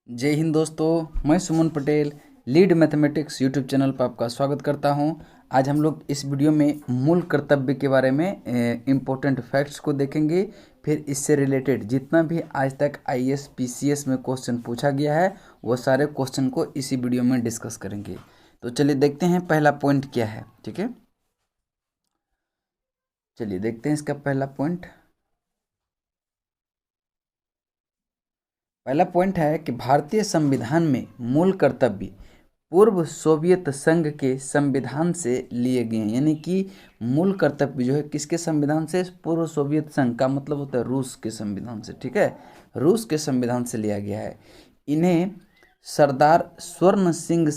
जय हिंद दोस्तों, मैं Suman Patel lead mathematics YouTube channel पर आपका स्वागत करता हूं। आज हम लोग इस वीडियो में मूल कर्तव्य के बारे में इम्पोर्टेंट फैक्ट्स को देखेंगे। फिर इससे रिलेटेड जितना भी आज तक आईएएस पीसीएस में क्वेश्चन पूछा गया है वो सारे क्वेश्चन को इसी वीडियो में डिस्कस करेंगे। तो चलिए देखते हैं पहला पॉइंट क्या है। ठीक है, चलिए देखते हैं इसका पहला पॉइंट। पहला पॉइंट है कि भारतीय संविधान में मूल कर्तव्य पूर्व सोवियत संघ के संविधान से लिए गए हैं। यानी कि मूल कर्तव्य जो है किसके संविधान से? पूर्व सोवियत संघ का मतलब होता है रूस के संविधान से। ठीक है, रूस के संविधान से लिया गया है। इन्हें सरदार स्वर्ण सिंह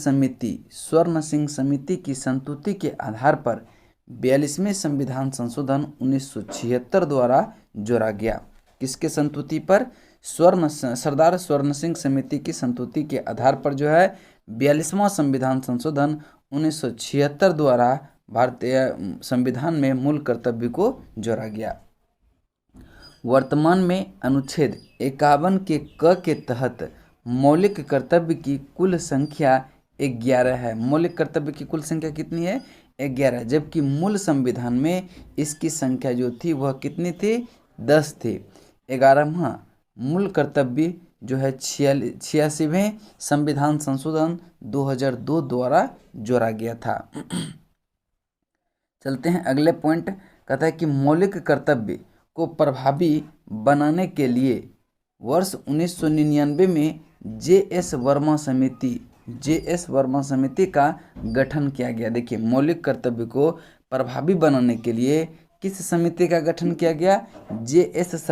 समिति की संस्तुति के आधार पर 42वें संविधान संशोधन 1976 द्वारा जोड़ा गया। किसके संस्तुति पर? सरदार स्वर्ण सिंह समिति की संस्तुति के आधार पर जो है 42वां संविधान संशोधन 1976 द्वारा भारतीय संविधान में मूल कर्तव्य को जोड़ा गया। वर्तमान में अनुच्छेद 51 के क के तहत मौलिक कर्तव्य की कुल संख्या 11 है। मौलिक कर्तव्य की कुल संख्या कितनी है? 11, जबकि मूल संविधान में इसकी संख्या जो थी वह कितनी थी? 10 थी। 11वां मूल कर्तव्य जो है 86वें संविधान संशोधन 2002 द्वारा जोड़ा गया था। चलते हैं अगले पॉइंट। कहता है कि मौलिक कर्तव्य को प्रभावी बनाने के लिए वर्ष 1999 में जे.एस. वर्मा समिति का गठन किया गया। देखिए, मौलिक कर्तव्य को प्रभावी बनाने के लिए किस समिति का गठन किया गया? जे.एस.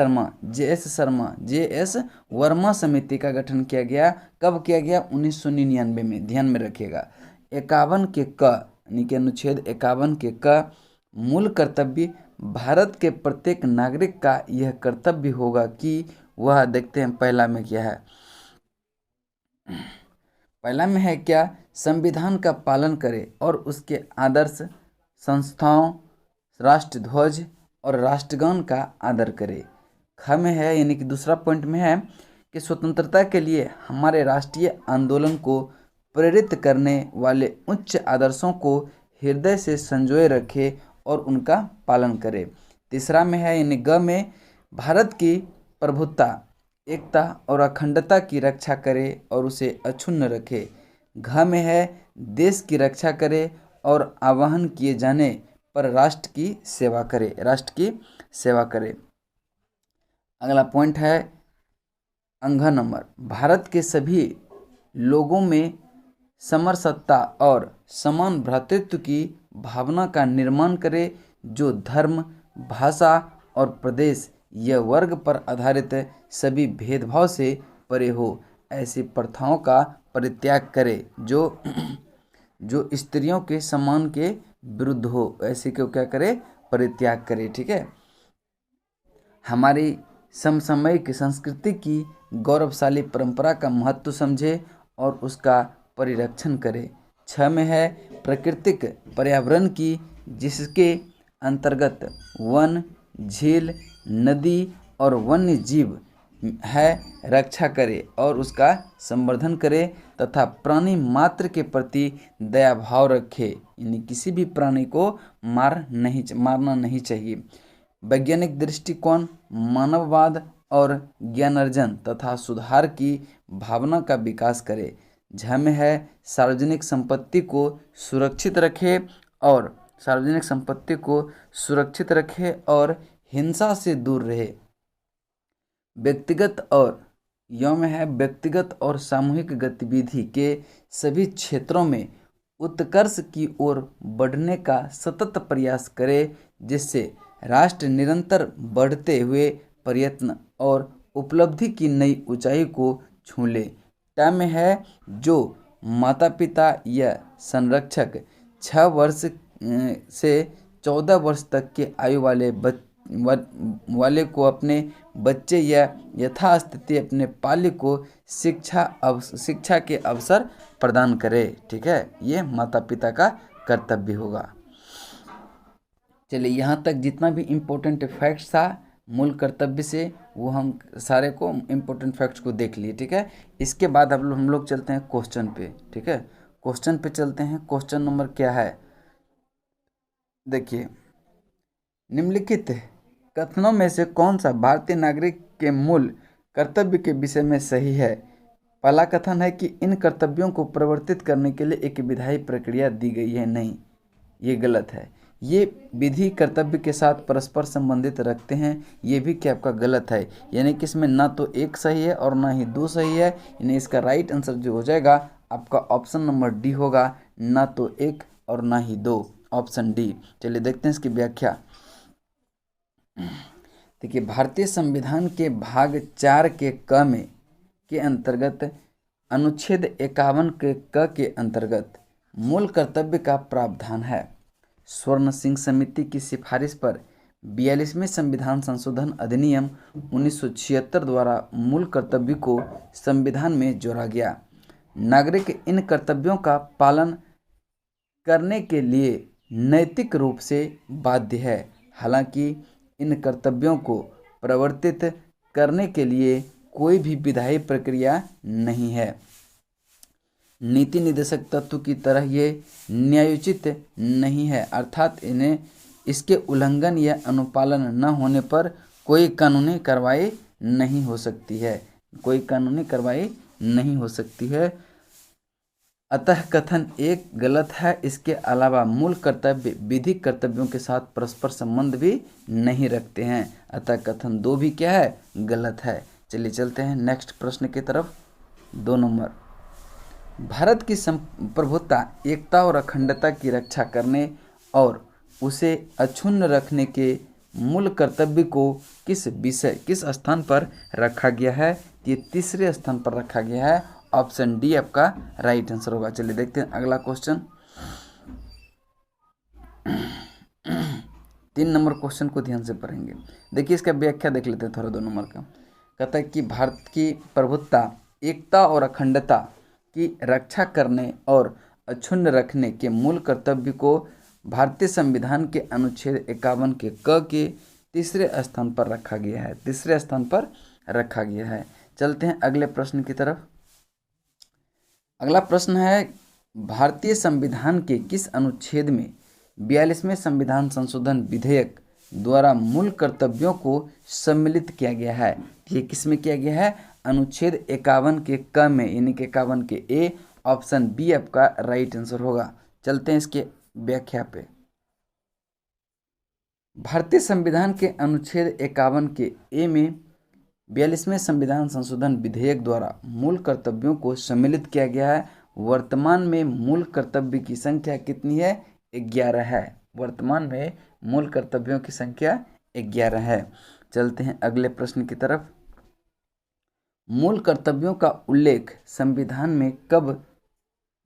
वर्मा समिति का गठन किया गया। कब किया गया? 1999 में। ध्यान में रखिएगा। 51 के क यानी कि अनुच्छेद 51 के क मूल कर्तव्य भारत के प्रत्येक नागरिक का यह कर्तव्य होगा कि वह, देखते हैं पहला में क्या है। पहला में है क्या? संविधान का पालन करे और उसके आदर्श संस्थाओं, राष्ट्रध्वज और राष्ट्रगान का आदर करे। ख में है, यानी कि दूसरा पॉइंट में है कि स्वतंत्रता के लिए हमारे राष्ट्रीय आंदोलन को प्रेरित करने वाले उच्च आदर्शों को हृदय से संजोए रखे और उनका पालन करे। तीसरा में है, यानी ग में, भारत की प्रभुत्ता, एकता और अखंडता की रक्षा करे और उसे अक्षुण्ण रखे। घ में है, देश की रक्षा करे और आह्वान किए जाने पर राष्ट्र की सेवा करे। अगला पॉइंट है अंघ नंबर, भारत के सभी लोगों में समरसत्ता और समान भ्रातृत्व की भावना का निर्माण करे, जो धर्म, भाषा और प्रदेश या वर्ग पर आधारित सभी भेदभाव से परे हो। ऐसी प्रथाओं का परित्याग करे जो स्त्रियों के सम्मान के विरुद्ध हो। ऐसे को क्या करे? परित्याग करे। ठीक है, हमारी समसामयिक संस्कृति की गौरवशाली परंपरा का महत्व समझे और उसका परिरक्षण करे। 6 में है, प्राकृतिक पर्यावरण की, जिसके अंतर्गत वन, झील, नदी और वन्य जीव है, रक्षा करे और उसका संवर्धन करे तथा प्राणी मात्र के प्रति दया भाव रखे। यानी किसी भी प्राणी को मारना नहीं चाहिए। वैज्ञानिक दृष्टिकोण, मानववाद और ज्ञानार्जन तथा सुधार की भावना का विकास करे। झ में है, सार्वजनिक संपत्ति को सुरक्षित रखे और हिंसा से दूर रहे। व्यक्तिगत और सामूहिक गतिविधि के सभी क्षेत्रों में उत्कर्ष की ओर बढ़ने का सतत प्रयास करे, जिससे राष्ट्र निरंतर बढ़ते हुए प्रयत्न और उपलब्धि की नई ऊंचाई को छू ले। ट में है, जो माता पिता या संरक्षक 6 वर्ष से 14 वर्ष तक के आयु वाले को अपने बच्चे या यथास्थिति अपने पाल्य को शिक्षा के अवसर प्रदान करे। ठीक है, ये माता पिता का कर्तव्य होगा। चलिए, यहाँ तक जितना भी इम्पोर्टेंट फैक्ट्स था मूल कर्तव्य से वो हम सारे को इम्पोर्टेंट फैक्ट्स को देख लिए, ठीक है। इसके बाद हम लोग चलते हैं क्वेश्चन पे, ठीक है। क्वेश्चन पे चलते हैं। क्वेश्चन नंबर क्या है, देखिए, निम्नलिखित कथनों में से कौन सा भारतीय नागरिक के मूल कर्तव्य के विषय में सही है। पहला कथन है कि इन कर्तव्यों को प्रवर्तित करने के लिए एक विधायी प्रक्रिया दी गई है। नहीं, ये गलत है। ये विधि कर्तव्य के साथ परस्पर संबंधित रखते हैं, ये भी क्या आपका गलत है। यानी कि इसमें ना तो एक सही है और ना ही दो सही है। यानी इसका राइट आंसर जो हो जाएगा आपका ऑप्शन नंबर डी होगा, ना तो एक और ना ही दो, ऑप्शन डी। चलिए देखते हैं इसकी व्याख्या। देखिए, भारतीय संविधान के भाग 4 के क में के अंतर्गत अनुच्छेद 51 के क के अंतर्गत मूल कर्तव्य का प्रावधान है। स्वर्ण सिंह समिति की सिफारिश पर 42वें संविधान संशोधन अधिनियम 1976 द्वारा मूल कर्तव्य को संविधान में जोड़ा गया। नागरिक इन कर्तव्यों का पालन करने के लिए नैतिक रूप से बाध्य है। हालांकि इन कर्तव्यों को प्रवर्तित करने के लिए कोई भी विधायी प्रक्रिया नहीं है। नीति निर्देशक तत्व की तरह ये न्यायोचित नहीं है, अर्थात इन्हें इसके उल्लंघन या अनुपालन न होने पर कोई कानूनी कार्रवाई नहीं हो सकती है, कोई कानूनी कार्रवाई नहीं हो सकती है। अतः कथन एक गलत है। इसके अलावा मूल कर्तव्य विधिक कर्तव्यों के साथ परस्पर संबंध भी नहीं रखते हैं, अतः कथन 2 भी क्या है, गलत है। चलिए चलते हैं नेक्स्ट प्रश्न की तरफ। 2 नंबर, भारत की संप्रभुता, एकता और अखंडता की रक्षा करने और उसे अक्षुण्ण रखने के मूल कर्तव्य को किस स्थान पर रखा गया है। ये तीसरे स्थान पर रखा गया है, ऑप्शन डी आपका राइट आंसर होगा। चलिए देखते हैं अगला क्वेश्चन। 3 नंबर क्वेश्चन को ध्यान से पढ़ेंगे। देखिए इसका व्याख्या देख लेते हैं थोड़ा 2 नंबर का। कहता है कि भारत की प्रभुत्ता, एकता और अखंडता की रक्षा करने और अक्षुण्ण रखने के मूल कर्तव्य को भारतीय संविधान के अनुच्छेद 51 के क के तीसरे स्थान पर रखा गया है, तीसरे स्थान पर रखा गया है। चलते हैं अगले प्रश्न की तरफ। अगला प्रश्न है, भारतीय संविधान के किस अनुच्छेद में 42वें संविधान संशोधन विधेयक द्वारा मूल कर्तव्यों को सम्मिलित किया गया है। ये किस में किया गया है, अनुच्छेद 51 के क में, यानी कि 51 के ए, ऑप्शन बी आपका राइट आंसर होगा। चलते हैं इसके व्याख्या पे। भारतीय संविधान के अनुच्छेद 51 के ए में 42वें संविधान संशोधन विधेयक द्वारा मूल कर्तव्यों को सम्मिलित किया गया है। वर्तमान में मूल कर्तव्य की संख्या कितनी है, 11 है। वर्तमान में मूल कर्तव्यों की संख्या 11 है। चलते हैं अगले प्रश्न की तरफ। मूल कर्तव्यों का उल्लेख संविधान में कब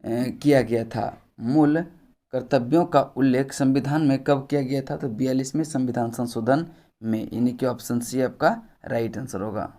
किया गया था। मूल कर्तव्यों का उल्लेख संविधान में कब किया गया था, तो 42वें संविधान संशोधन में, यानी कि ऑप्शन सी आपका राइट आंसर होगा।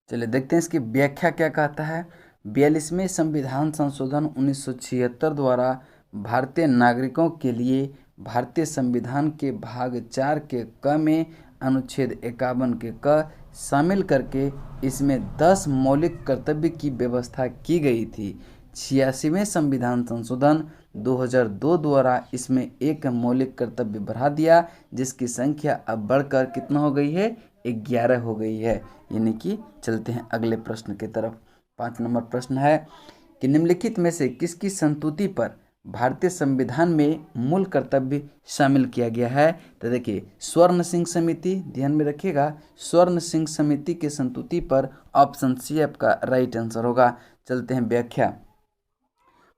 चलिए देखते हैं इसकी व्याख्या क्या कहता है। 42वें संविधान संशोधन 1976 द्वारा भारतीय नागरिकों के लिए भारतीय संविधान के भाग 4 के क में अनुच्छेद 51 के क शामिल करके इसमें 10 मौलिक कर्तव्य की व्यवस्था की गई थी। 86वें संविधान संशोधन 2002 द्वारा इसमें एक मौलिक कर्तव्य बढ़ा दिया, जिसकी संख्या अब बढ़कर कितना हो गई है, 11 हो गई है। यानी कि चलते हैं अगले प्रश्न की तरफ। 5 नंबर प्रश्न है कि निम्नलिखित में से किसकी संस्तुति पर भारतीय संविधान में मूल कर्तव्य शामिल किया गया है। तो देखिए, स्वर्ण सिंह समिति, ध्यान में रखिएगा, स्वर्ण सिंह समिति के संस्तुति पर ऑप्शन सी आपका राइट आंसर होगा। चलते हैं व्याख्या।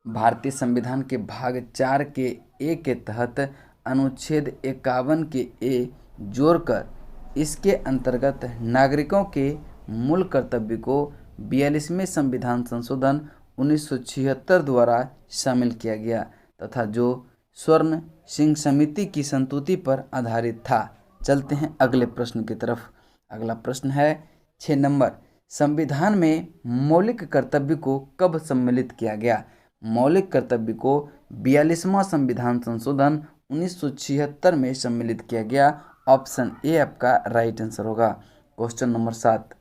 भारतीय संविधान के भाग 4 के ए के तहत अनुच्छेद 51 के ए जोड़कर इसके अंतर्गत नागरिकों के मूल कर्तव्य को 42वें संविधान संशोधन 1976 द्वारा शामिल किया गया तथा जो स्वर्ण सिंह समिति की संस्तुति पर आधारित था। चलते हैं अगले प्रश्न की तरफ। अगला प्रश्न है 6 नंबर, संविधान में मौलिक कर्तव्य को कब सम्मिलित किया गया। मौलिक कर्तव्य को 42वां संविधान संशोधन 1976 में सम्मिलित किया गया। ऑप्शन ए आपका राइट आंसर होगा। Question number 7।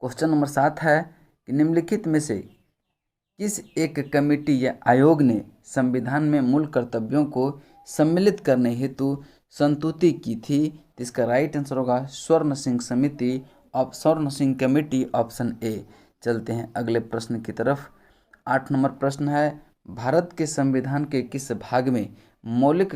क्वेश्चन नंबर 7 है कि निम्नलिखित में से किस एक कमेटी या आयोग ने संविधान में मूल कर्तव्यों को सम्मिलित करने हेतु संस्तुति की थी? तो इसका राइट आंसर होगा स्वर्ण सिंह समिति, स्वर्ण सिंह कमेटी, ऑप्शन ए। चलते हैं अगले प्रश्न की तरफ। 8 नंबर प्रश्न है, भारत के संविधान के किस भाग में मौलिक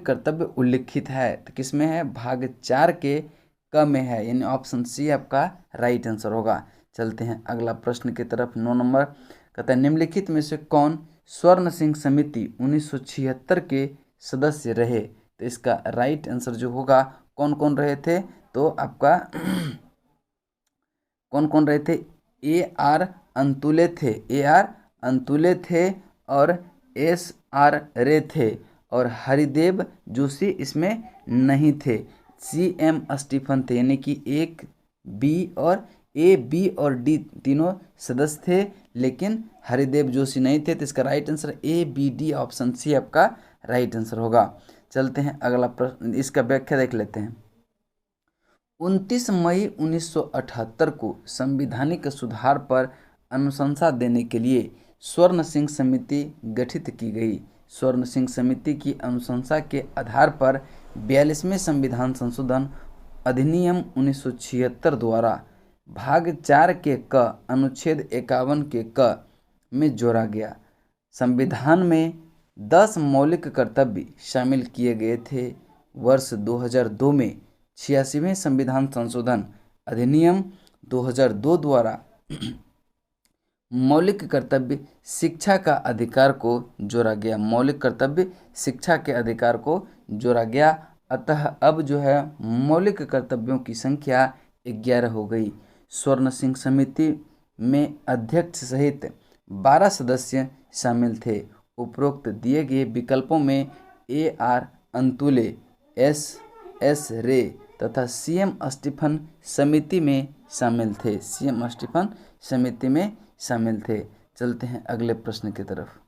कर्तव्य उल्लिखित है? तो किसमें है? भाग 4 के क में है, यानी ऑप्शन सी आपका राइट आंसर होगा। चलते हैं अगला प्रश्न की तरफ। 9 नंबर कहता है निम्नलिखित में से कौन स्वर्ण सिंह समिति 1976 के सदस्य रहे? तो इसका राइट आंसर जो होगा, कौन कौन रहे थे? तो आपका कौन कौन रहे थे? ए आर अंतुले थे और एस आर रे थे और हरिदेव जोशी इसमें नहीं थे। सी एम स्टीफन थे, यानी कि ए बी और डी तीनों सदस्य थे, लेकिन हरिदेव जोशी नहीं थे। तो इसका right answer A B D, option C आपका राइट आंसर होगा। चलते हैं अगला प्रश्न, इसका व्याख्या देख लेते हैं। 29 मई 1978 को संवैधानिक सुधार पर अनुशंसा देने के लिए स्वर्ण सिंह समिति गठित की गई। स्वर्ण सिंह समिति की अनुशंसा के आधार पर 42वें संविधान संशोधन अधिनियम 1976 द्वारा भाग 4 के क अनुच्छेद 51 के क में जोड़ा गया। संविधान में 10 मौलिक कर्तव्य शामिल किए गए थे। वर्ष 2002 में 86वें संविधान संशोधन अधिनियम 2002 द्वारा मौलिक कर्तव्य शिक्षा का अधिकार को जोड़ा गया। मौलिक कर्तव्य शिक्षा के अधिकार को जोड़ा गया। अतः अब जो है मौलिक कर्तव्यों की संख्या 11 हो गई। स्वर्ण सिंह समिति में अध्यक्ष सहित 12 सदस्य शामिल थे। उपरोक्त दिए गए विकल्पों में ए आर अंतुले, एस रे तथा सी एम स्टीफन समिति में शामिल थे। चलते हैं अगले प्रश्न की तरफ।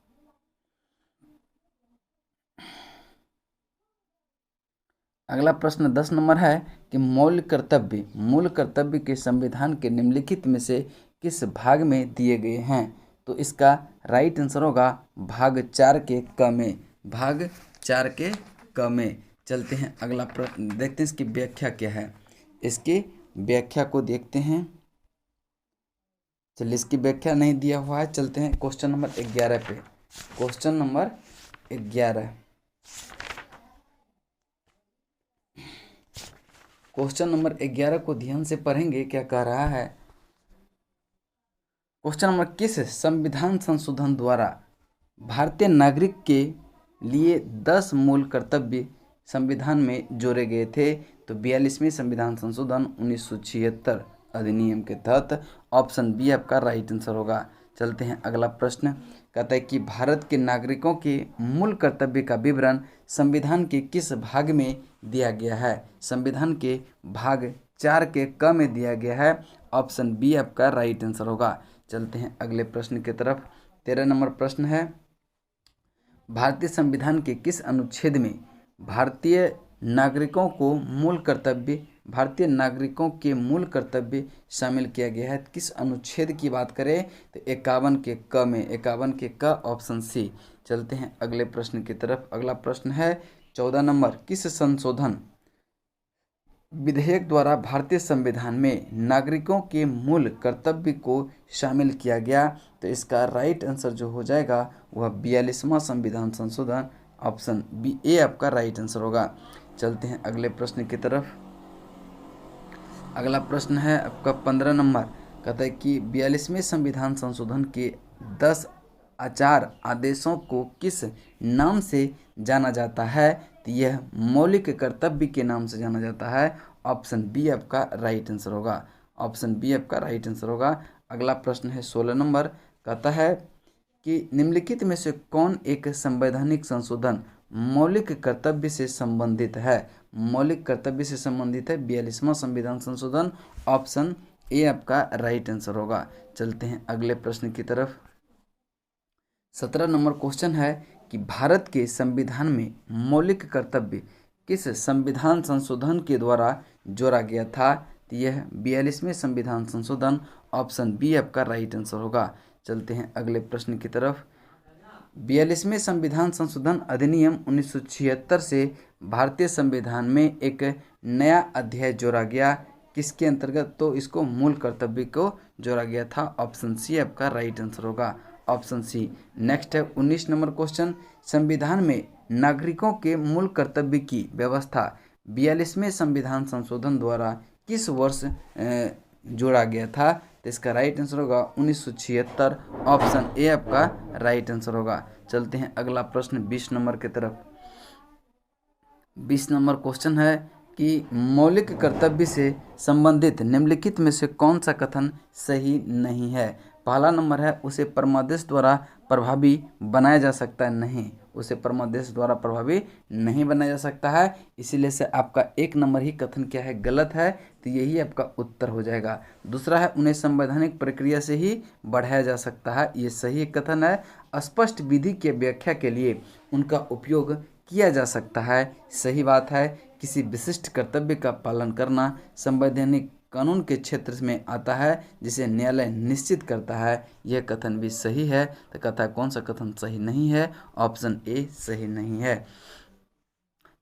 अगला प्रश्न 10 नंबर है कि मूल कर्तव्य के संविधान के निम्नलिखित में से किस भाग में दिए गए हैं? तो इसका राइट आंसर होगा भाग 4 के क में। चलते हैं अगला प्रश्न, देखते हैं इसकी व्याख्या क्या है। इसकी व्याख्या को देखते हैं। चलिए, इसकी व्याख्या नहीं दिया हुआ है। चलते हैं क्वेश्चन नंबर 11 पे। क्वेश्चन नंबर 11, क्वेश्चन नंबर 11 को ध्यान से पढ़ेंगे, क्या कह रहा है। क्वेश्चन नंबर, किस संविधान संशोधन द्वारा भारतीय नागरिक के लिए 10 मूल कर्तव्य संविधान में जोड़े गए थे? तो 42वें संविधान संशोधन 1976 अधिनियम के तहत, ऑप्शन बी आपका राइट आंसर होगा। चलते हैं अगला प्रश्न, कहता है कि भारत के नागरिकों के मूल कर्तव्य का विवरण संविधान के किस भाग में दिया गया है? संविधान के भाग 4 के क में दिया गया है। ऑप्शन बी आपका राइट आंसर होगा। चलते हैं अगले प्रश्न की तरफ। 13 नंबर प्रश्न है, भारतीय संविधान के किस अनुच्छेद में भारतीय नागरिकों के मूल कर्तव्य शामिल किया गया है? किस अनुच्छेद की बात करें तो 51 के क में, 51 के क, ऑप्शन सी। चलते हैं अगले प्रश्न की तरफ। अगला प्रश्न है 14 नंबर, किस संशोधन विधेयक द्वारा भारतीय संविधान में नागरिकों के मूल कर्तव्य को शामिल किया गया? तो इसका राइट आंसर जो हो जाएगा वह 42वां संविधान संशोधन, ऑप्शन बी ए आपका राइट आंसर होगा। चलते हैं अगले प्रश्न की तरफ। अगला प्रश्न है आपका 15 नंबर, कहता है कि 42वें संविधान संशोधन के 10 आचार आदेशों को किस नाम से जाना जाता है? तो यह मौलिक कर्तव्य के नाम से जाना जाता है। ऑप्शन बी आपका राइट आंसर होगा। ऑप्शन बी आपका राइट आंसर होगा। अगला प्रश्न है 16 नंबर, कहता है कि निम्नलिखित में से कौन एक संवैधानिक संशोधन मौलिक कर्तव्य से संबंधित है? मौलिक कर्तव्य से संबंधित है 42वां संविधान संशोधन, ऑप्शन ए आपका राइट आंसर होगा। चलते हैं अगले प्रश्न की तरफ। 17 नंबर क्वेश्चन है कि भारत के संविधान में मौलिक कर्तव्य किस संविधान संशोधन के द्वारा जोड़ा गया था? तो यह 42वें संविधान संशोधन, ऑप्शन बी आपका राइट आंसर होगा। चलते हैं अगले प्रश्न की तरफ। 42वें संविधान संशोधन अधिनियम 1976 से भारतीय संविधान में एक नया अध्याय जोड़ा गया, किसके अंतर्गत? तो इसको मूल कर्तव्य को जोड़ा गया था। ऑप्शन सी आपका राइट आंसर होगा, ऑप्शन सी। नेक्स्ट है 19 नंबर क्वेश्चन, संविधान में नागरिकों के मूल कर्तव्य की व्यवस्था 42वें संविधान संशोधन द्वारा किस वर्ष जोड़ा गया था? तो इसका राइट आंसर होगा 1976, ऑप्शन ए आपका राइट आंसर होगा। चलते हैं अगला प्रश्न 20 नंबर की तरफ। 20 नंबर क्वेश्चन है कि मौलिक कर्तव्य से संबंधित निम्नलिखित में से कौन सा कथन सही नहीं है? पहला नंबर है उसे परमादेश द्वारा प्रभावी बनाया जा सकता है, नहीं, उसे परमादेश द्वारा प्रभावी नहीं बनाया जा सकता है, इसीलिए से आपका एक नंबर ही कथन क्या है? गलत है, तो यही आपका उत्तर हो जाएगा। दूसरा है उन्हें संवैधानिक प्रक्रिया से ही बढ़ाया जा सकता है, ये सही कथन है। स्पष्ट विधि की व्याख्या के लिए उनका उपयोग किया जा सकता है, सही बात है। किसी विशिष्ट कर्तव्य का पालन करना संवैधानिक कानून के क्षेत्र में आता है, जिसे न्यायालय निश्चित करता है, यह कथन भी सही है। तो कहता कौन सा कथन सही नहीं है? ऑप्शन ए सही नहीं है।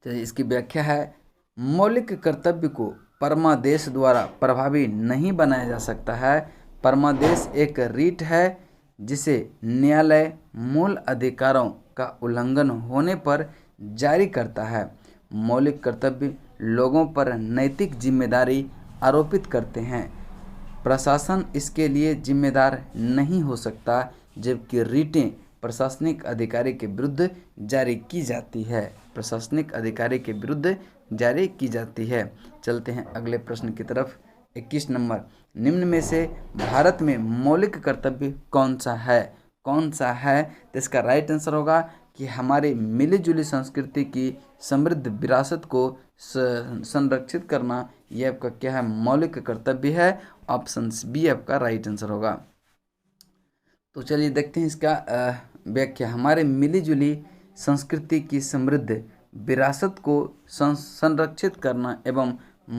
तो इसकी व्याख्या है, मौलिक कर्तव्य को परमादेश द्वारा प्रभावी नहीं बनाया जा सकता है। परमादेश एक रीट है जिसे न्यायालय मूल अधिकारों का उल्लंघन होने पर जारी करता है। मौलिक कर्तव्य लोगों पर नैतिक जिम्मेदारी आरोपित करते हैं, प्रशासन इसके लिए जिम्मेदार नहीं हो सकता, जबकि रीटें प्रशासनिक अधिकारी के विरुद्ध जारी की जाती है, प्रशासनिक अधिकारी के विरुद्ध जारी की जाती है। चलते हैं अगले प्रश्न की तरफ। 21 नंबर, निम्न में से भारत में मौलिक कर्तव्य कौन सा है? कौन सा है? तो इसका राइट आंसर होगा कि हमारी मिलीजुली संस्कृति की समृद्ध विरासत को संरक्षित करना, यह आपका क्या है? मौलिक कर्तव्य है, ऑप्शन बी आपका राइट आंसर होगा। तो चलिए देखते हैं इसका व्याख्या। हमारे मिलीजुली संस्कृति की समृद्ध विरासत को संरक्षित करना एवं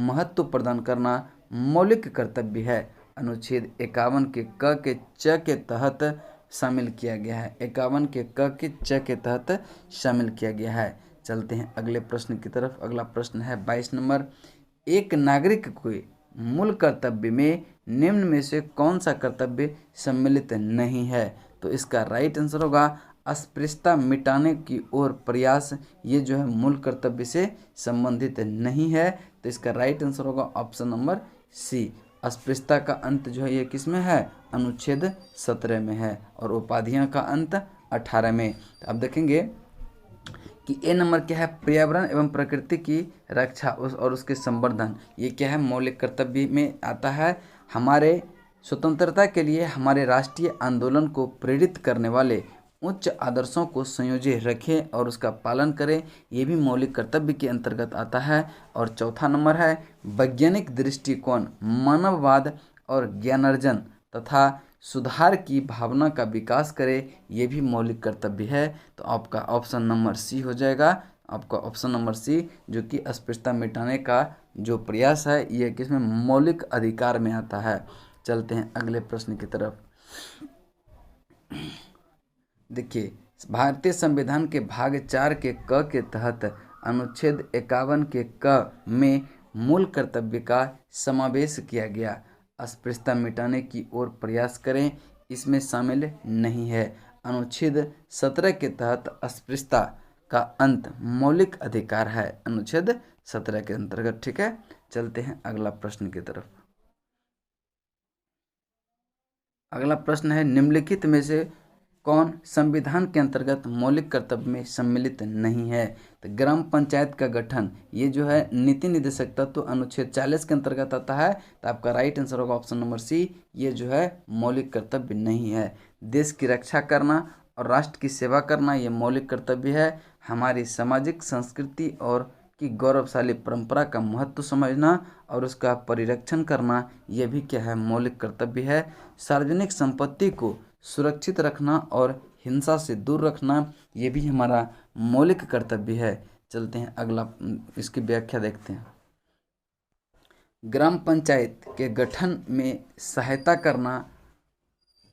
महत्व प्रदान करना मौलिक कर्तव्य है। अनुच्छेद 51 के क के च के तहत शामिल किया गया है, 51 के क के च के तहत शामिल किया गया है। चलते हैं अगले प्रश्न की तरफ। अगला प्रश्न है 22 नंबर, एक नागरिक के मूल कर्तव्य में निम्न में से कौन सा कर्तव्य सम्मिलित नहीं है? तो इसका राइट आंसर होगा अस्पृश्यता मिटाने की ओर प्रयास, ये जो है मूल कर्तव्य से संबंधित नहीं है, तो इसका राइट आंसर होगा ऑप्शन नंबर सी। अस्पृश्यता का अंत जो है ये किस में है? अनुच्छेद 17 में है, और उपाधियां का अंत 18 में। तो अब देखेंगे कि ए नंबर क्या है? पर्यावरण एवं प्रकृति की रक्षा और उसके संवर्धन, ये क्या है? मौलिक कर्तव्य में आता है। हमारे स्वतंत्रता के लिए हमारे राष्ट्रीय आंदोलन को प्रेरित करने वाले उच्च आदर्शों को संयोजित रखें और उसका पालन करें, ये भी मौलिक कर्तव्य के अंतर्गत आता है। और चौथा नंबर है वैज्ञानिक दृष्टिकोण, मानववाद और ज्ञानार्जन तथा सुधार की भावना का विकास करे, ये भी मौलिक कर्तव्य है। तो आपका ऑप्शन नंबर सी हो जाएगा, आपका ऑप्शन नंबर सी, जो कि अस्पृश्यता मिटाने का जो प्रयास है ये किसमें? मौलिक अधिकार में आता है। चलते हैं अगले प्रश्न की तरफ। देखिए, भारतीय संविधान के भाग 4 के क के तहत अनुच्छेद 51 के क में मूल कर्तव्य का समावेश किया गया। अस्पृश्यता मिटाने की ओर प्रयास करें, इसमें शामिल नहीं है। अनुच्छेद 17 के तहत अस्पृश्यता का अंत मौलिक अधिकार है, अनुच्छेद 17 के अंतर्गत, ठीक है। चलते हैं अगला प्रश्न की तरफ। अगला प्रश्न है, निम्नलिखित में से कौन संविधान के अंतर्गत मौलिक कर्तव्य में सम्मिलित नहीं है? तो ग्राम पंचायत का गठन, ये जो है नीति निर्देशक तत्व तो अनुच्छेद 40 के अंतर्गत आता है, तो आपका राइट आंसर होगा ऑप्शन नंबर सी, ये जो है मौलिक कर्तव्य नहीं है। देश की रक्षा करना और राष्ट्र की सेवा करना, ये मौलिक कर्तव्य है। हमारी सामाजिक संस्कृति और की गौरवशाली परंपरा का महत्व समझना और उसका परिरक्षण करना, यह भी क्या है? मौलिक कर्तव्य है। सार्वजनिक संपत्ति को सुरक्षित रखना और हिंसा से दूर रखना ये भी हमारा मौलिक कर्तव्य है। चलते हैं अगला, इसकी व्याख्या देखते हैं। ग्राम पंचायत के गठन में सहायता करना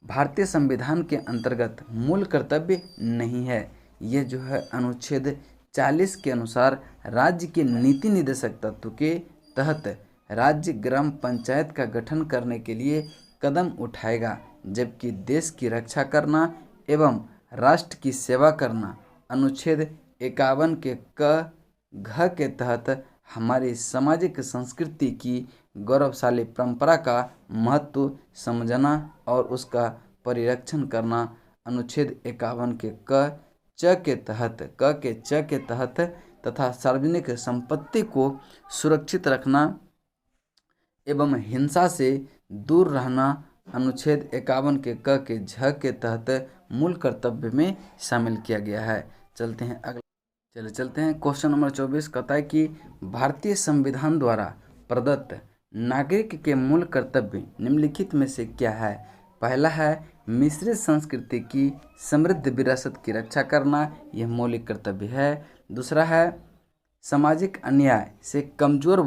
भारतीय संविधान के अंतर्गत मूल कर्तव्य नहीं है। ये जो है अनुच्छेद 40 के अनुसार राज्य के नीति निर्देशक तत्व के तहत राज्य ग्राम पंचायत का गठन करने के लिए कदम उठाएगा, जबकि देश की रक्षा करना एवं राष्ट्र की सेवा करना अनुच्छेद 51 के क घ के तहत हमारी सामाजिक संस्कृति की गौरवशाली परंपरा का महत्व समझना और उसका परिरक्षण करना अनुच्छेद 51 के क च के तहत तथा सार्वजनिक संपत्ति को सुरक्षित रखना एवं हिंसा से दूर रहना अनुच्छेद 51 के क के झ के तहत मूल कर्तव्य में शामिल किया गया है। चलते हैं क्वेश्चन नंबर 24 कहता है कि भारतीय संविधान द्वारा प्रदत्त नागरिक के मूल कर्तव्य निम्नलिखित में से क्या है। पहला है मिश्रित संस्कृति की समृद्ध विरासत की रक्षा करना, यह मौलिक कर्तव्य है। दूसरा है सामाजिक अन्याय से कमजोर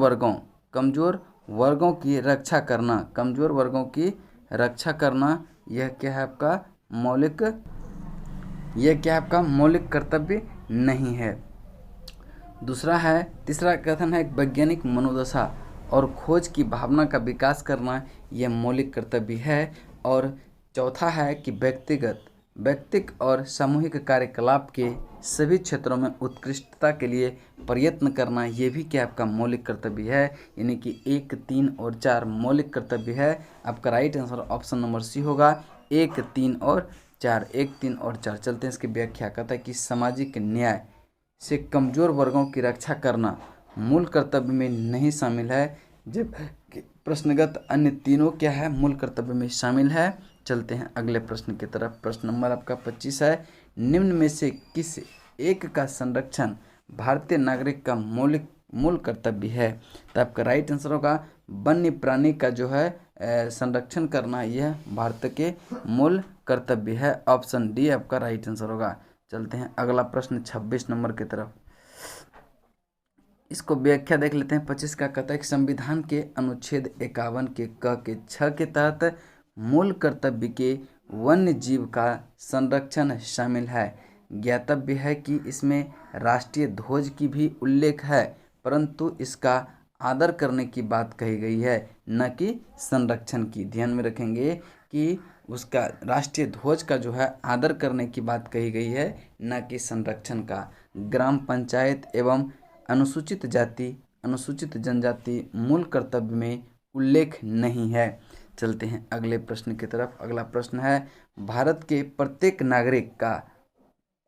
वर्गों की रक्षा करना, यह क्या है आपका मौलिक कर्तव्य नहीं है। तीसरा कथन है वैज्ञानिक मनोदशा और खोज की भावना का विकास करना, यह मौलिक कर्तव्य है। और चौथा है कि व्यक्तिगत और सामूहिक कार्यकलाप के सभी क्षेत्रों में उत्कृष्टता के लिए प्रयत्न करना, ये भी क्या आपका मौलिक कर्तव्य है। यानी कि 1, 3 और 4 मौलिक कर्तव्य है। आपका right answer option number C होगा 1, 3 और 4। 1, 3 और 4। चलते हैं इसकी व्याख्या। कहता है कि सामाजिक न्याय से कमजोर वर्गों की रक्षा करना मूल कर्तव्य में नहीं शामिल है, जबकि प्रश्नगत अन्य तीनों क्या है मूल कर्तव्य में शामिल है। चलते हैं अगले प्रश्न की तरफ। प्रश्न नंबर आपका 25 है, निम्न में से किस एक का संरक्षण भारतीय नागरिक का मूल कर्तव्य है। तो आपका राइट आंसर होगा वन्य प्राणी का जो है संरक्षण करना, यह भारत के मूल कर्तव्य है। ऑप्शन डी आपका राइट आंसर होगा। चलते हैं अगला प्रश्न 26 नंबर की तरफ। इसको व्याख्या देख लेते हैं। 25 का कहता है कि संविधान के अनुच्छेद 51 के क के छ के तहत मूल कर्तव्य के वन्य जीव का संरक्षण शामिल है। ज्ञातव्य है कि इसमें राष्ट्रीय ध्वज की भी उल्लेख है, परंतु इसका आदर करने की बात कही गई है, न कि संरक्षण की। ध्यान में रखेंगे कि उसका राष्ट्रीय ध्वज का जो है आदर करने की बात कही गई है, न कि संरक्षण का। ग्राम पंचायत एवं अनुसूचित जाति अनुसूचित जनजाति मूल कर्तव्य में उल्लेख नहीं है। चलते हैं अगले प्रश्न की तरफ। अगला प्रश्न है, भारत के प्रत्येक नागरिक का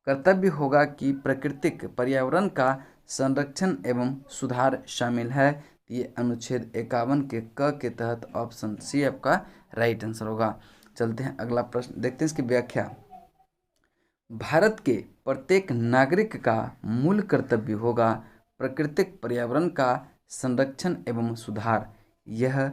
कर्तव्य होगा कि प्राकृतिक पर्यावरण का संरक्षण एवं सुधार शामिल है। ये अनुच्छेद 51 के क के तहत ऑप्शन सी आपका राइट आंसर होगा। चलते हैं अगला प्रश्न, देखते हैं इसकी व्याख्या। भारत के प्रत्येक नागरिक का मूल कर्तव्य होगा प्राकृतिक पर्यावरण का संरक्षण एवं सुधार। यह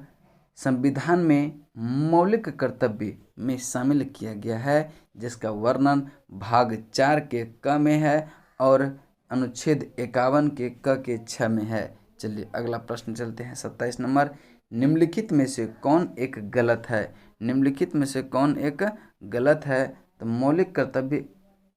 संविधान में मौलिक कर्तव्य में शामिल किया गया है, जिसका वर्णन भाग 4 के क में है और अनुच्छेद 51 के क के छ में है। चलिए अगला प्रश्न चलते हैं 27 नंबर। निम्नलिखित में से कौन एक गलत है। निम्नलिखित में से कौन एक गलत है। तो मौलिक कर्तव्य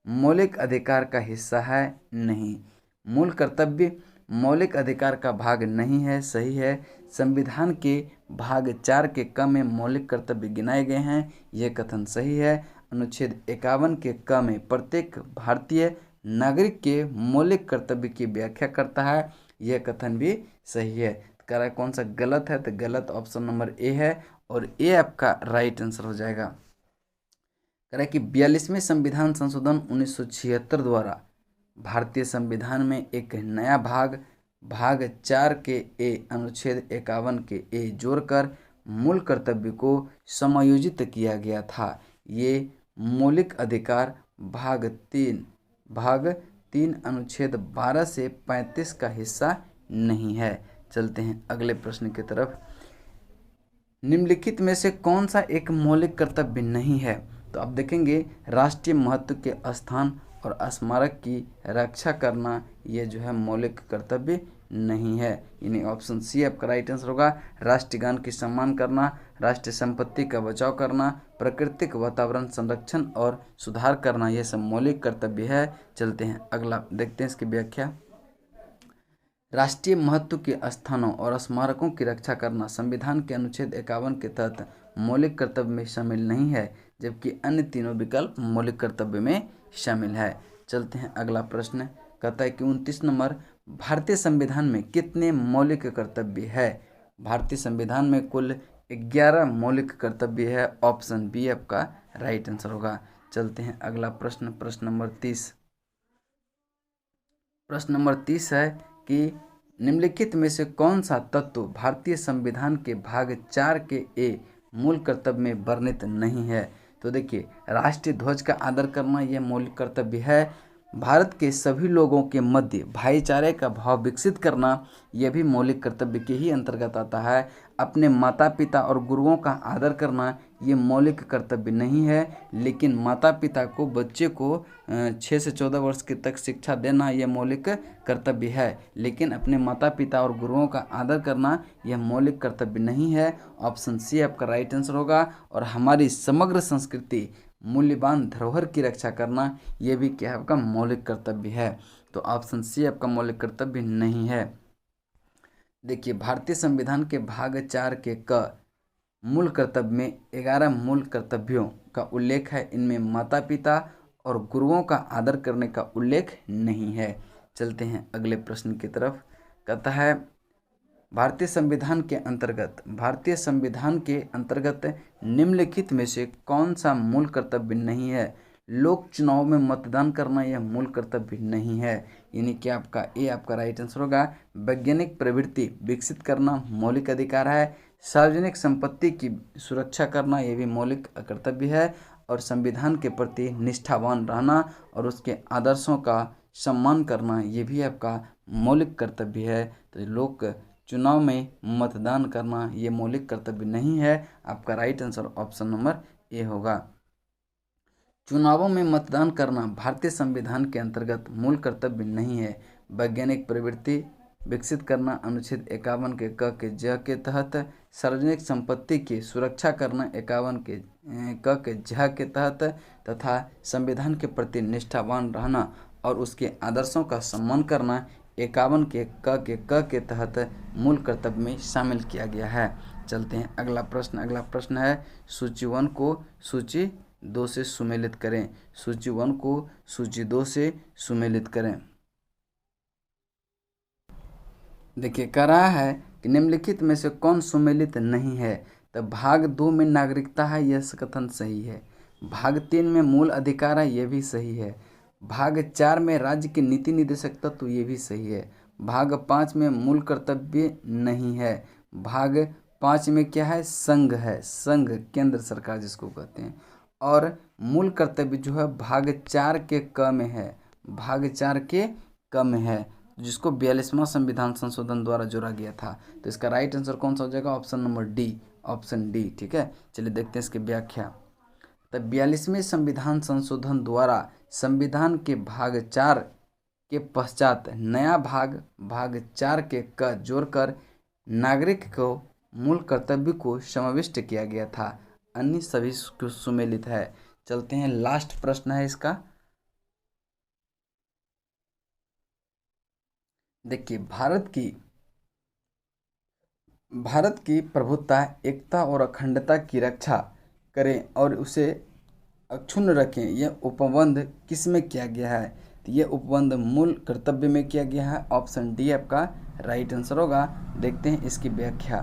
मौलिक अधिकार का हिस्सा है, नहीं। मूल कर्तव्य मौलिक अधिकार का भाग नहीं है, सही है। संविधान के भाग 4 के क में मौलिक कर्तव्य गिनाए गए हैं, यह कथन सही है। अनुच्छेद 51 के क में प्रत्येक भारतीय नागरिक के मौलिक कर्तव्य की व्याख्या करता है, यह कथन भी सही है। कह रहा है कौन सा गलत है, तो गलत ऑप्शन नंबर ए है और ए आपका राइट आंसर हो जाएगा। कह रहा है कि 42वें संविधान संशोधन 1976 द्वारा भारतीय संविधान में एक नया भाग 4 के ए अनुच्छेद 51 के ए जोड़कर मूल कर्तव्य को समायोजित किया गया था। ये मौलिक अधिकार भाग 3 अनुच्छेद 12 से 35 का हिस्सा नहीं है। चलते हैं अगले प्रश्न की तरफ। निम्नलिखित में से कौन सा एक मौलिक कर्तव्य नहीं है। तो अब देखेंगे राष्ट्रीय महत्व के स्थान और स्मारक की रक्षा करना ये जो है मौलिक कर्तव्य नहीं है, यानी ऑप्शन सी आपका राइट आंसर होगा। राष्ट्रीय गान की सम्मान करना, राष्ट्रीय संपत्ति का बचाव करना, प्राकृतिक वातावरण संरक्षण और सुधार करना, यह सब मौलिक कर्तव्य है। चलते हैं अगला, देखते हैं इसकी व्याख्या। राष्ट्रीय महत्व के स्थानों और स्मारकों की रक्षा करना संविधान के अनुच्छेद 51 के तहत मौलिक कर्तव्य में शामिल नहीं है, जबकि अन्य तीनों विकल्प मौलिक कर्तव्य में शामिल है। चलते हैं अगला प्रश्न, कहता है कि 29 नंबर, भारतीय संविधान में कितने मौलिक कर्तव्य है? भारतीय संविधान में कुल 11 मौलिक कर्तव्य है। ऑप्शन बी आपका राइट आंसर होगा। चलते हैं अगला प्रश्न, प्रश्न नंबर 30। प्रश्न नंबर 30 है कि निम्नलिखित में से कौन सा तत्व भारतीय संविधान के भाग 4 के ए मूल कर्तव्य में वर्णित नहीं है? तो देखिए, राष्ट्रीय ध्वज का आदर करना यह मौलिक कर्तव्य है। भारत के सभी लोगों के मध्य भाईचारे का भाव विकसित करना यह भी मौलिक कर्तव्य के ही अंतर्गत आता है। अपने माता पिता और गुरुओं का आदर करना ये मौलिक कर्तव्य नहीं है, लेकिन माता पिता को बच्चे को 6 से 14 वर्ष के तक शिक्षा देना यह मौलिक कर्तव्य है, लेकिन अपने माता पिता और गुरुओं का आदर करना यह मौलिक कर्तव्य नहीं है। ऑप्शन सी आपका राइट आंसर होगा। और हमारी समग्र संस्कृति मूल्यवान धरोहर की रक्षा करना यह भी क्या है, आपका मौलिक कर्तव्य है। तो ऑप्शन सी आपका मौलिक कर्तव्य नहीं है। देखिए, भारतीय संविधान के भाग 4 के क मूल कर्तव्य में 11 मूल कर्तव्यों का उल्लेख है। इनमें माता पिता और गुरुओं का आदर करने का उल्लेख नहीं है। चलते हैं अगले प्रश्न की तरफ। कहता है भारतीय संविधान के अंतर्गत निम्नलिखित में से कौन सा मूल कर्तव्य नहीं है? लोक चुनाव में मतदान करना यह मूल कर्तव्य नहीं है, यानी कि आपका ए आपका राइट आंसर होगा। वैज्ञानिक प्रवृत्ति विकसित करना मौलिक अधिकार है। सार्वजनिक संपत्ति की सुरक्षा करना यह भी मौलिक कर्तव्य है। और संविधान के प्रति निष्ठावान रहना और उसके आदर्शों का सम्मान करना ये भी आपका मौलिक कर्तव्य है। तो लोक चुनाव में मतदान करना ये मौलिक कर्तव्य नहीं है। आपका right answer option number A होगा। चुनावों में मतदान करना भारतीय संविधान के अंतर्गत मूल कर्तव्य नहीं है। वैज्ञानिक प्रवृत्ति विकसित करना अनुच्छेद 51 के क के ज के तहत, सार्वजनिक संपत्ति की सुरक्षा करना 51 के क के झ के तहत, तथा संविधान के प्रति निष्ठावान रहना और उसके आदर्शों का सम्मान करना 51 के क के तहत मूल कर्तव्य में शामिल किया गया है। चलते हैं अगला प्रश्न। अगला प्रश्न है सूची 1 को सूची 2 से सुमेलित करें। सूची 1 को सूची 2 से सुमेलित करें। देखिए, कह रहा है कि निम्नलिखित में से कौन सुमेलित नहीं है? तो भाग 2 में नागरिकता है, यह कथन सही है। भाग 3 में मूल अधिकार है, यह भी सही है। भाग 4 में राज्य की नीति निदेशकता, तो ये भी सही है। भाग 5 में मूल कर्तव्य नहीं है। भाग 5 में क्या है? संघ है, संघ केंद्र सरकार जिसको कहते हैं। और मूल कर्तव्य जो है भाग 4 के क में है, भाग 4 के क में है, जिसको 42वां संविधान संशोधन द्वारा जोड़ा गया था। तो इसका राइट आंसर कौन सा हो जाएगा? Option number D, option D. ठीक है, चलिए देखते हैं इसकी व्याख्या। तो 42वें संविधान संशोधन द्वारा संविधान के भाग 4 के पश्चात नया भाग 4 के क जोड़कर नागरिक को मूल कर्तव्य को समाविष्ट किया गया था। अन्य सभी सुमेलित है। चलते हैं, लास्ट प्रश्न है इसका। देखिए, भारत की प्रभुत्ता, एकता और अखंडता की रक्षा करें और उसे अक्षुण्ण रखें, यह उपबंध किस में किया गया है? तो यह उपबंध मूल कर्तव्य में किया गया है। ऑप्शन डी आपका राइट आंसर होगा। देखते हैं इसकी व्याख्या।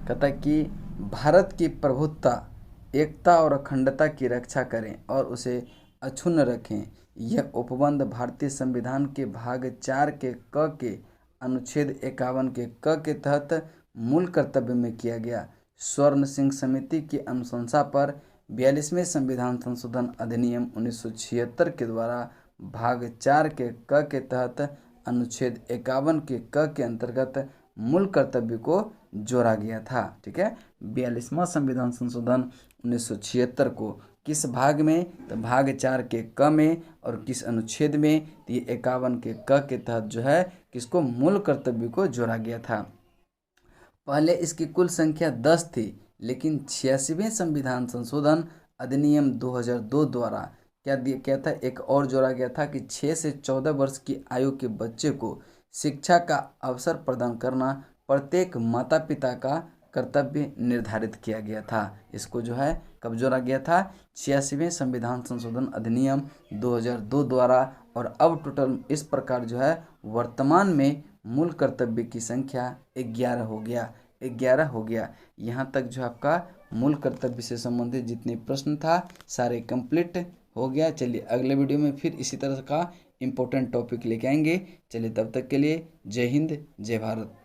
कहता है कि भारत की प्रभुत्ता, एकता और अखंडता की रक्षा करें और उसे अक्षुण्ण रखें, यह उपबंध भारतीय संविधान के भाग 4 के क के अनुच्छेद 51 के क के तहत मूल कर्तव्य में किया गया। स्वर्ण सिंह समिति की अनुशंसा पर 42वें संविधान संशोधन अधिनियम 1976 के द्वारा भाग 4 के क के तहत अनुच्छेद 51 के क के अंतर्गत मूल कर्तव्य को जोड़ा गया था। ठीक है, 42वां संविधान संशोधन 1976 को किस भाग में, तो भाग 4 के क में। और किस अनुच्छेद में, तो ये 51 के क के तहत जो है किसको, मूल कर्तव्य को जोड़ा गया था। पहले इसकी कुल संख्या 10 थी, लेकिन 86वें संविधान संशोधन अधिनियम 2002 द्वारा क्या था, एक और जोड़ा गया था कि 6 से 14 वर्ष की आयु के बच्चे को शिक्षा का अवसर प्रदान करना प्रत्येक माता पिता का कर्तव्य निर्धारित किया गया था। इसको जो है कब जोड़ा गया था, 86वें संविधान संशोधन अधिनियम 2002 द्वारा। और अब टोटल इस प्रकार जो है वर्तमान में मूल कर्तव्य की संख्या 11 हो गया, 11 हो गया। यहाँ तक जो आपका मूल कर्तव्य से संबंधित जितने प्रश्न था सारे कंप्लीट हो गया। चलिए अगले वीडियो में फिर इसी तरह का इम्पोर्टेंट टॉपिक लेके आएंगे। चलिए तब तक के लिए जय हिंद, जय भारत।